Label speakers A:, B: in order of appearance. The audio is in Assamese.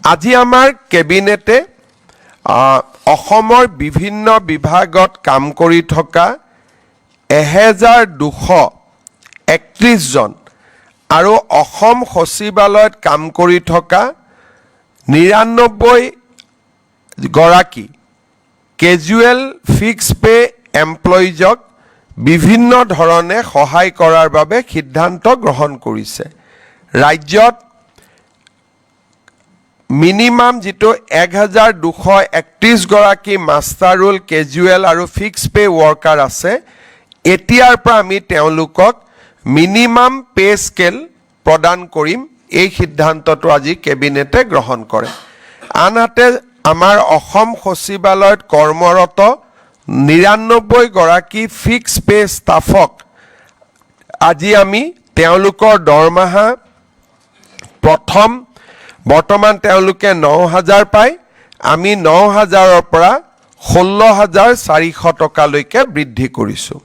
A: আজি আমাৰ কেবিনেটে অসমৰ বিভিন্ন বিভাগত কাম কৰি থকা 1231 জন আৰু অসম সচিবালয়ত কাম কৰি থকা 99 গৰাকী কেজুৱেল ফিক্স পে এমপ্লয়িজক বিভিন্ন ধৰণে সহায় কৰাৰ বাবে সিদ্ধান্ত গ্ৰহণ কৰিছে। ৰাজ্যত মিনিমাম যেটো 1231 গৰাকী মাষ্টাৰ ৰোল কেজুৱেল আৰু ফিক্স পে ৱৰ্কাৰ আছে, এতিয়াৰ পৰা আমি তেওঁলোকক মিনিমাম পে স্কেল প্ৰদান কৰিম। এই সিদ্ধান্তটো আজি কেবিনেটে গ্ৰহণ কৰে। আনহাতে আমাৰ অসম সচিবালয়ত কৰ্মৰত 99 গৰাকী ফিক্স পে ষ্টাফক আজি আমি তেওঁলোকৰ দৰমহা বৰ্তমান তেওঁলোকে 9000 পায়, আমি 9000ৰ পৰা 16400 টকালৈকে বৃদ্ধি কৰিছোঁ।